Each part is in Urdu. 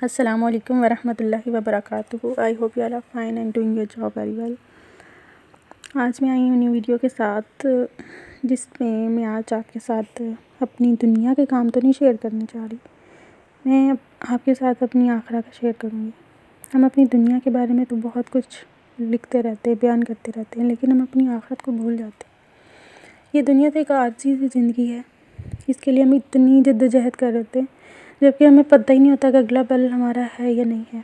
السلام علیکم ورحمۃ اللہ وبرکاتہ. I hope you are fine and doing your job very well. آج میں آئی ہوں نیو ویڈیو کے ساتھ، جس میں آج آپ کے ساتھ اپنی دنیا کے کام تو نہیں شیئر کرنا چاہ رہی، میں آپ کے ساتھ اپنی آخرت کا شیئر کروں گی. ہم اپنی دنیا کے بارے میں تو بہت کچھ لکھتے رہتے ہیں، بیان کرتے رہتے ہیں، لیکن ہم اپنی آخرت کو بھول جاتے ہیں. یہ دنیا تو ایک عارضی سی زندگی ہے، اس کے لیے ہم اتنی جد و جہد کر رہے ہیں جبکہ ہمیں پتہ ہی نہیں ہوتا کہ اگلا پل ہمارا ہے یا نہیں ہے،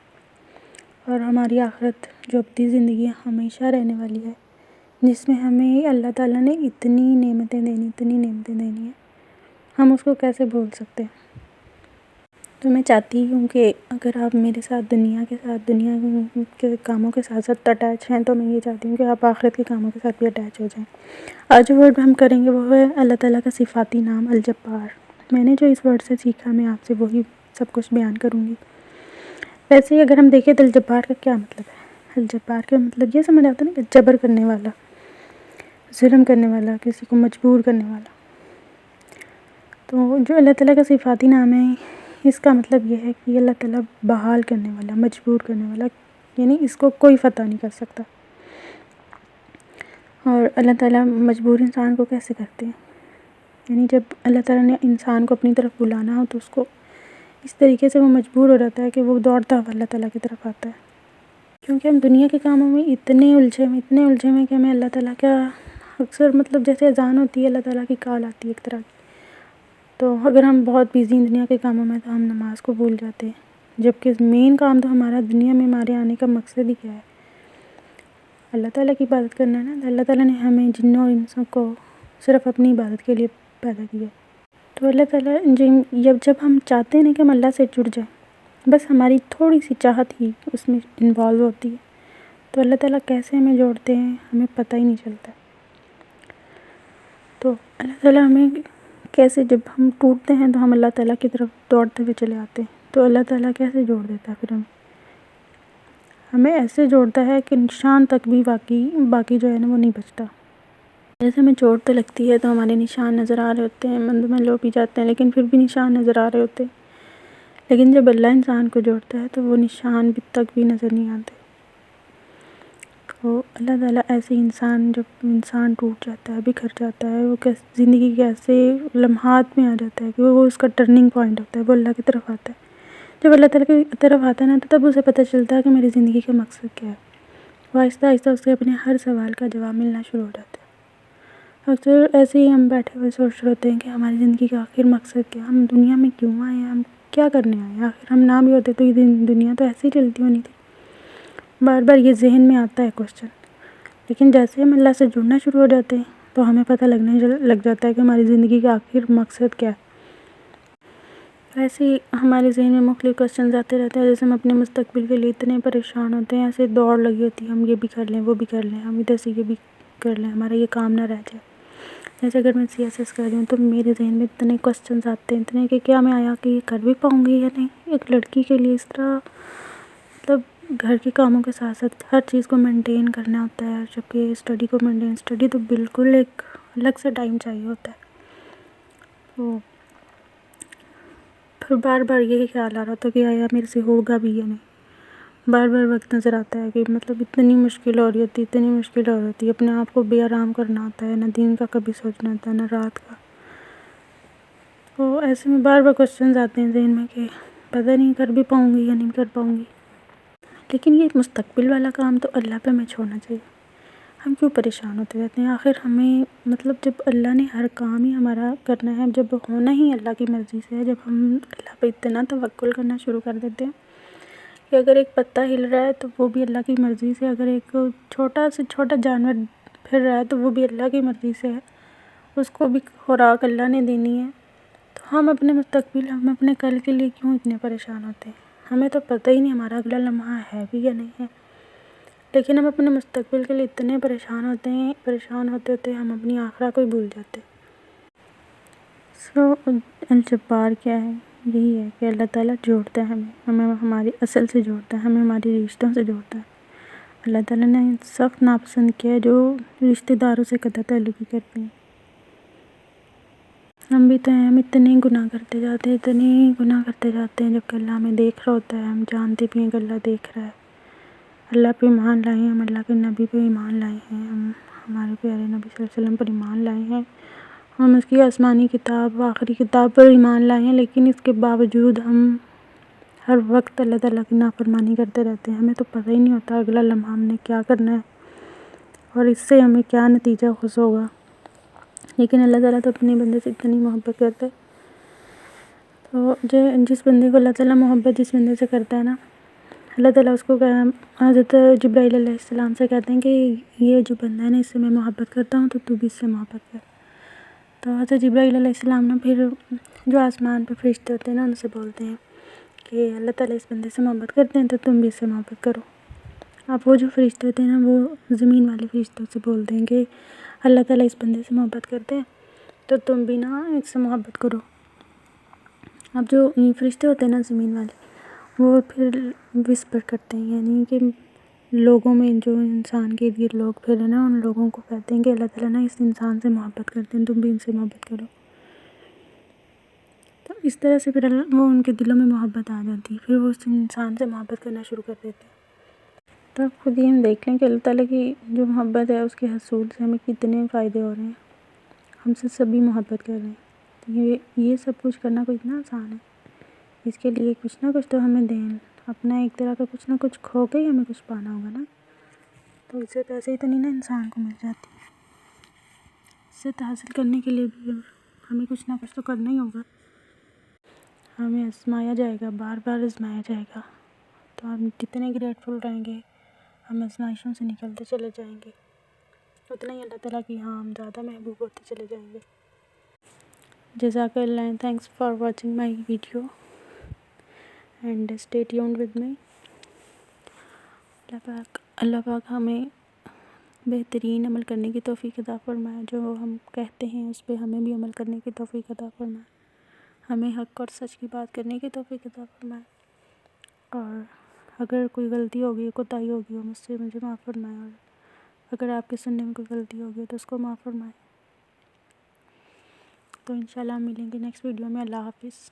اور ہماری آخرت جو ابدی زندگی ہمیشہ رہنے والی ہے، جس میں ہمیں اللہ تعالیٰ نے اتنی نعمتیں دینی ہیں، ہم اس کو کیسے بھول سکتے ہیں. تو میں چاہتی ہوں کہ اگر آپ میرے ساتھ دنیا کے کاموں کے ساتھ ساتھ اٹیچ ہیں، تو میں یہ چاہتی ہوں کہ آپ آخرت کے کاموں کے ساتھ بھی اٹیچ ہو جائیں. آج جو ورڈ ہم کریں گے وہ ہے اللہ تعالیٰ کا صفاتی نام الجبار. میں نے جو اس ورڈ سے سیکھا، میں آپ سے وہی سب کچھ بیان کروں گی. ویسے ہی اگر ہم دیکھیں تو الجبار کا کیا مطلب ہے؟ الجبار کا مطلب یہ سمجھ آتا ہے نا کہ جبر کرنے والا، ظلم کرنے والا، کسی کو مجبور کرنے والا. تو جو اللہ تعالیٰ کا صفاتی نام ہے، اس کا مطلب یہ ہے کہ اللہ تعالیٰ بحال کرنے والا، مجبور کرنے والا، یعنی اس کو کوئی فتح نہیں کر سکتا. اور اللہ تعالیٰ مجبور انسان کو کیسے کرتے ہیں؟ یعنی جب اللہ تعالیٰ نے انسان کو اپنی طرف بلانا ہو تو اس کو اس طریقے سے وہ مجبور ہو جاتا ہے کہ وہ دوڑتا ہوا اللہ تعالیٰ کی طرف آتا ہے. کیونکہ ہم دنیا کے کاموں میں اتنے الجھے ہوئے کہ ہمیں اللہ تعالیٰ کا اکثر جیسے اذان ہوتی ہے، اللہ تعالیٰ کی کال آتی ہے ایک طرح کی. تو اگر ہم بہت بیزی ہیں دنیا کے کاموں میں تو ہم نماز کو بھول جاتے ہیں، جبکہ مین کام تو ہمارا دنیا میں ہمارے آنے کا مقصد ہی کیا ہے؟ اللہ تعالیٰ کی عبادت کرنا ہے نا. اللہ تعالیٰ نے ہمیں جنوں اور انسوں کو صرف اپنی عبادت کے لیے پیدا کیا. تو اللہ تعالیٰ جب ہم چاہتے ہیں کہ ہم اللہ سے جڑ جائیں، بس ہماری تھوڑی سی چاہت ہی اس میں انوالو ہوتی ہے، تو اللہ تعالیٰ کیسے ہمیں جوڑتے ہیں ہمیں پتہ ہی نہیں چلتا. تو اللہ تعالیٰ ہمیں کیسے، جب ہم ٹوٹتے ہیں تو ہم اللہ تعالیٰ کی طرف دوڑتے ہوئے چلے آتے ہیں، تو اللہ تعالیٰ کیسے جوڑ دیتا ہے؟ پھر ہمیں ایسے جوڑتا ہے کہ نشان تک بھی باقی جو ہے نا وہ نہیں بچتا. جیسے ہمیں چوٹ تو لگتی ہے تو ہمارے نشان نظر آ رہے ہوتے ہیں، میں لو بھی جاتے ہیں، لیکن پھر بھی نشان نظر آ رہے ہوتے ہیں. لیکن جب اللہ انسان کو جوڑتا ہے تو وہ نشان تک بھی نظر نہیں آتے. تو اللہ تعالیٰ ایسے جب انسان ٹوٹ جاتا ہے، بکھر جاتا ہے، وہ زندگی کے ایسے لمحات میں آ جاتا ہے کہ وہ اس کا ٹرننگ پوائنٹ ہوتا ہے، وہ اللہ کی طرف آتا ہے. جب اللہ تعالیٰ کی طرف آتا ہے نا تو تب اسے پتہ چلتا ہے کہ میری زندگی کا مقصد کیا ہے. وہ آہستہ آہستہ اسے اپنے ہر سوال کا جواب ملنا شروع ہو جاتا ہے. اکثر ایسے ہی ہم بیٹھے ہوئے سوچ رہے ہوتے ہیں کہ ہماری زندگی کا آخر مقصد کیا، ہم دنیا میں کیوں آئے ہیں، ہم کیا کرنے آئے ہیں. آخر ہم نہ بھی ہوتے تو یہ دنیا تو ایسے ہی چلتی ہونی تھی. بار بار یہ ذہن میں آتا ہے کوسچن. لیکن جیسے ہم اللہ سے جڑنا شروع ہو جاتے ہیں تو ہمیں پتہ لگنے لگ جاتا ہے کہ ہماری زندگی کا آخر مقصد کیا ہے. ایسے ہی ہمارے ذہن میں مختلف کوسچنز آتے رہتے ہیں. جیسے ہم اپنے مستقبل کے لیے اتنے پریشان ہوتے ہیں، ایسے دوڑ لگی ہوتی ہے، ہم یہ بھی کر لیں، وہ بھی کر لیں، ہم ادھر سے یہ بھی کر لیں، ہمارا یہ کام نہ رہ جائے. جیسے اگر میں CSS کر رہی ہوں تو میرے ذہن میں اتنے کوسچنز آتے ہیں کہ کیا میں آیا کہ یہ کر بھی پاؤں گی یا نہیں. ایک لڑکی کے لیے اس طرح گھر کے کاموں کے ساتھ ساتھ ہر چیز کو مینٹین کرنا ہوتا ہے، جبکہ اسٹڈی تو بالکل ایک الگ سے ٹائم چاہیے ہوتا ہے. تو پھر بار بار یہی خیال آ رہا ہوتا ہے کہ آیا میرے سے ہوگا بھی یا نہیں. بار بار وقت نظر آتا ہے کہ اتنی مشکل ہو رہی ہوتی ہے، اپنے آپ کو بے آرام کرنا ہوتا ہے، نہ دن کا کبھی سوچنا ہوتا ہے نہ رات کا. تو ایسے میں بار بار کوسچنز آتے ہیں ذہن میں کہ پتہ نہیں کر بھی پاؤں گی یا نہیں کر پاؤں گی. لیکن یہ مستقبل والا کام تو اللہ پہ ہمیں چھوڑنا چاہیے. ہم کیوں پریشان ہوتے رہتے ہیں؟ آخر ہمیں جب اللہ نے ہر کام ہی ہمارا کرنا ہے، جب ہونا ہی اللہ کی مرضی سے ہے، جب ہم اللہ پہ اتنا توکل کرنا شروع کر دیتے ہیں کہ اگر ایک پتا ہل رہا ہے تو وہ بھی اللہ کی مرضی سے، اگر ایک چھوٹا سے چھوٹا جانور پھر رہا ہے تو وہ بھی اللہ کی مرضی سے ہے، اس کو بھی خوراک اللہ نے دینی ہے. تو ہم اپنے مستقبل، ہم اپنے کل کے لیے کیوں اتنے پریشان ہوتے ہیں؟ ہمیں تو پتہ ہی نہیں ہمارا اگلا لمحہ ہے بھی یا نہیں ہے، لیکن ہم اپنے مستقبل کے لیے اتنے پریشان ہوتے ہم اپنی آخرت کو ہی بھول جاتے. الجبار کیا ہے؟ یہی ہے کہ اللہ تعالیٰ جوڑتا ہے ہمیں ہماری اصل سے جوڑتا ہے، ہمیں ہماری رشتوں سے جوڑتا ہے. اللہ تعالیٰ نے سخت ناپسند کیا ہے جو رشتہ داروں سے قطع تعلقی کرتے ہیں. ہم بھی تو ہیں، ہم اتنے گناہ کرتے جاتے ہیں جب کہ اللہ ہمیں دیکھ رہا ہوتا ہے. ہم جانتے بھی ہیں کہ اللہ دیکھ رہا ہے. اللہ پہ ایمان لائے ہیں، ہم اللہ کے نبی پہ ایمان لائے ہیں، ہم ہمارے پیارے نبی صلی اللہ علیہ وسلم پر ایمان لائے ہیں، ہم اس کی آسمانی کتاب آخری کتاب پر ایمان لائے ہیں. لیکن اس کے باوجود ہم ہر وقت اللہ تعالیٰ کی نافرمانی کرتے رہتے ہیں. ہمیں تو پتہ ہی نہیں ہوتا اگلا لمحہ ہم نے کیا کرنا ہے اور اس سے ہمیں کیا نتیجہ خوش ہوگا. لیکن اللہ تعالیٰ تو اپنے بندے سے اتنی محبت کرتا ہے. تو جس بندے کو اللہ تعالیٰ محبت جس بندے سے کرتا ہے نا، اللہ تعالیٰ اس کو حضرت جبرائیل علیہ السلام سے کہتے ہیں کہ یہ جو بندہ ہے نا، اس سے میں محبت کرتا ہوں، تو بھی اس سے محبت کر. تو حضرت جبرائیل علیہ السلام نا پھر جو آسمان پہ فرشتے ہوتے ہیں نا، ان سے بولتے ہیں کہ اللہ تعالیٰ اس بندے سے محبت کرتے ہیں تو تم بھی اس سے محبت کرو. اب وہ جو فرشتے ہوتے ہیں نا، وہ زمین والے فرشتوں سے بولتے ہیں کہ اللہ تعالیٰ اس بندے سے محبت کرتے ہیں تو تم بھی نا اس سے محبت کرو. اب جو فرشتے ہوتے ہیں نا زمین والے، وہ پھر وسپر کرتے ہیں، یعنی کہ لوگوں میں جو انسان کے ارد گرد لوگ پھر ہیں نا، ان لوگوں کو کہتے ہیں کہ اللہ تعالیٰ نا اس انسان سے محبت کرتے ہیں، تم بھی ان سے محبت کرو. تو اس طرح سے پھر وہ ان کے دلوں میں محبت آ جاتی ہے، پھر وہ اس انسان سے محبت کرنا شروع کر دیتے ہیں. تو اب خود ہی ہم دیکھ لیں کہ اللہ تعالیٰ کی جو محبت ہے، اس کے حصول سے ہمیں کتنے فائدے ہو رہے ہیں. ہم سے سبھی محبت کر رہے ہیں. تو یہ سب کچھ کرنا کوئی اتنا آسان ہے؟ اس کے لیے کچھ نہ کچھ تو ہمیں دیں، اپنا ایک طرح کا کچھ نہ کچھ کھو کے ہی ہمیں کچھ پانا ہوگا نا. تو اس سے پیسے ہی تو نہیں نا انسان کو مل جاتی. اس سے حاصل کرنے کے لیے بھی ہمیں کچھ نہ کچھ تو کرنا ہی ہوگا. ہمیں آزمایا جائے گا، بار بار آزمایا جائے گا. تو ہم جتنے گریٹفل رہیں گے، ہم آزمائشوں سے نکلتے چلے جائیں گے، اتنا ہی اللہ تعالیٰ کی ہم زیادہ محبوب ہوتے چلے جائیں گے. جزاک اللہ، thanks for watching my video and stay tuned with me. اللہ پاک ہمیں بہترین عمل کرنے کی توفیق عطا فرمائے. جو ہم کہتے ہیں اس پہ ہمیں بھی عمل کرنے کی توفیق عطا فرمائے. ہمیں حق اور سچ کی بات کرنے کی توفیق عطا فرمائے. اور اگر کوئی غلطی ہوگی، کوتاہی ہوگی ہو مجھ سے، مجھے معاف فرمائے. اور اگر آپ کے سننے میں کوئی غلطی ہوگی تو اس کو معاف فرمائے. تو انشاءاللہ ہم ملیں گے نیکسٹ ویڈیو میں. اللہ حافظ.